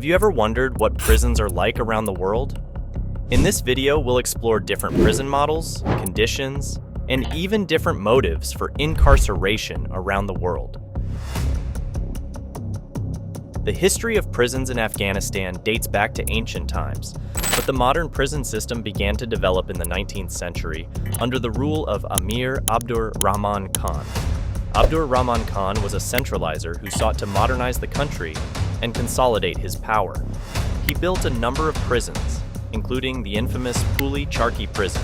Have you ever wondered what prisons are like around the world? In this video, we'll explore different prison models, conditions, and even different motives for incarceration around the world. The history of prisons in Afghanistan dates back to ancient times, but the modern prison system began to develop in the 19th century under the rule of Amir Abdur Rahman Khan. Abdur Rahman Khan was a centralizer who sought to modernize the country and consolidate his power. He built a number of prisons, including the infamous Puli Charkhi prison,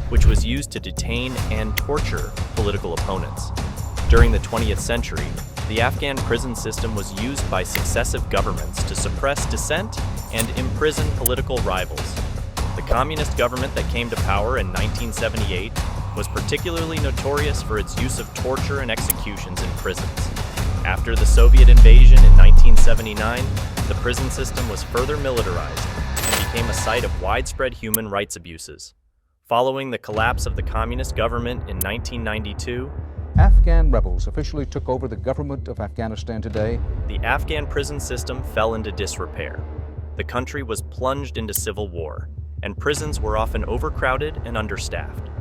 which was used to detain and torture political opponents. During the 20th century, the Afghan prison system was used by successive governments to suppress dissent and imprison political rivals. The communist government that came to power in 1978 was particularly notorious for its use of torture and executions in prisons. After the Soviet invasion in 1979, the prison system was further militarized and became a site of widespread human rights abuses. Following the collapse of the communist government in 1992, Afghan rebels officially took over the government of Afghanistan today. The Afghan prison system fell into disrepair. The country was plunged into civil war, and prisons were often overcrowded and understaffed.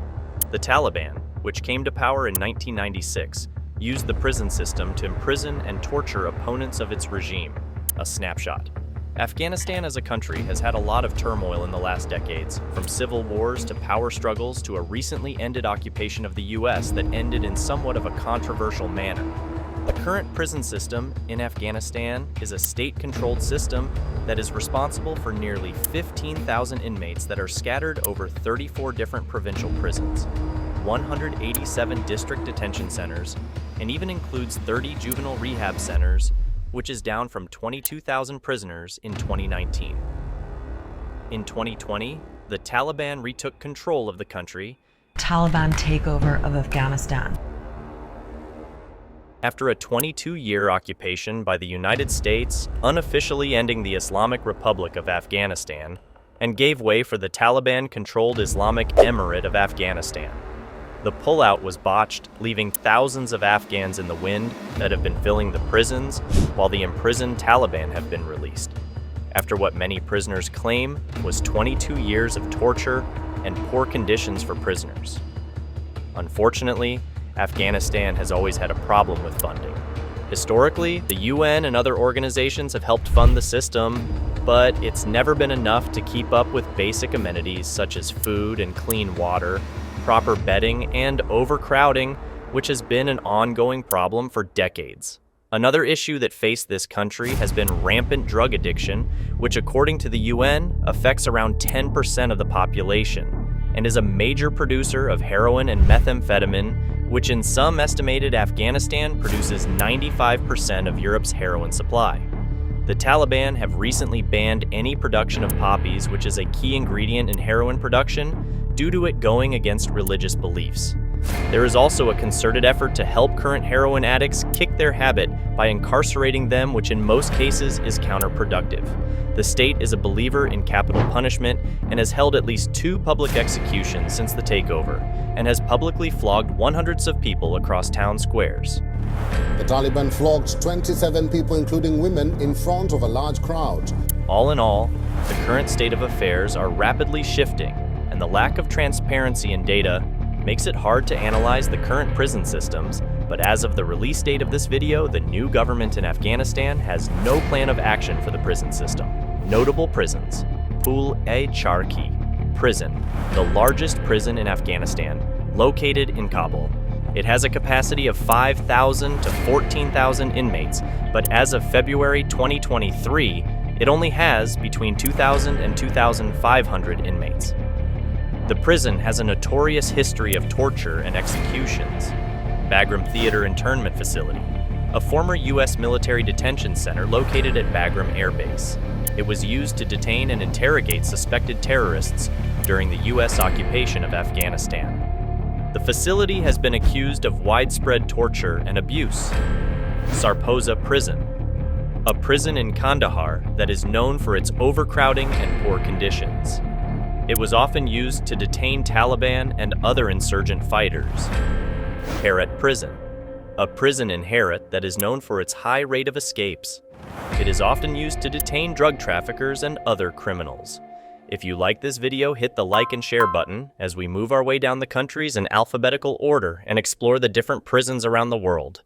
The Taliban, which came to power in 1996, used the prison system to imprison and torture opponents of its regime. A snapshot. Afghanistan as a country has had a lot of turmoil in the last decades, from civil wars to power struggles to a recently ended occupation of the US that ended in somewhat of a controversial manner. The current prison system in Afghanistan is a state-controlled system that is responsible for nearly 15,000 inmates that are scattered over 34 different provincial prisons, 187 district detention centers, and even includes 30 juvenile rehab centers, which is down from 22,000 prisoners in 2019. In 2020, the Taliban retook control of the country. Taliban takeover of Afghanistan. After a 22-year occupation by the United States, unofficially ending the Islamic Republic of Afghanistan, and gave way for the Taliban-controlled Islamic Emirate of Afghanistan. The pullout was botched, leaving thousands of Afghans in the wind that have been filling the prisons, while the imprisoned Taliban have been released, after what many prisoners claim was 22 years of torture and poor conditions for prisoners. Unfortunately, Afghanistan has always had a problem with funding. Historically, the UN and other organizations have helped fund the system, but it's never been enough to keep up with basic amenities such as food and clean water, proper bedding, and overcrowding, which has been an ongoing problem for decades. Another issue that faced this country has been rampant drug addiction, which according to the UN affects around 10% of the population, and is a major producer of heroin and methamphetamine, which in some estimated Afghanistan produces 95% of Europe's heroin supply. The Taliban have recently banned any production of poppies, which is a key ingredient in heroin production, due to it going against religious beliefs. There is also a concerted effort to help current heroin addicts kick their habit by incarcerating them, which in most cases is counterproductive. The state is a believer in capital punishment and has held at least 2 public executions since the takeover, and has publicly flogged hundreds of people across town squares. The Taliban flogged 27 people, including women, in front of a large crowd. All in all, the current state of affairs are rapidly shifting, and the lack of transparency in data makes it hard to analyze the current prison systems, but as of the release date of this video, the new government in Afghanistan has no plan of action for the prison system. Notable prisons. Puli Charkhi Prison, the largest prison in Afghanistan, located in Kabul. It has a capacity of 5,000 to 14,000 inmates, but as of February 2023, it only has between 2,000 and 2,500 inmates. The prison has a notorious history of torture and executions. Bagram Theater Internment Facility, a former U.S. military detention center located at Bagram Air Base. It was used to detain and interrogate suspected terrorists during the U.S. occupation of Afghanistan. The facility has been accused of widespread torture and abuse. Sarposa Prison, a prison in Kandahar that is known for its overcrowding and poor conditions. It was often used to detain Taliban and other insurgent fighters. Herat Prison, a prison in Herat that is known for its high rate of escapes. It is often used to detain drug traffickers and other criminals. If you like this video, hit the like and share button as we move our way down the countries in alphabetical order and explore the different prisons around the world.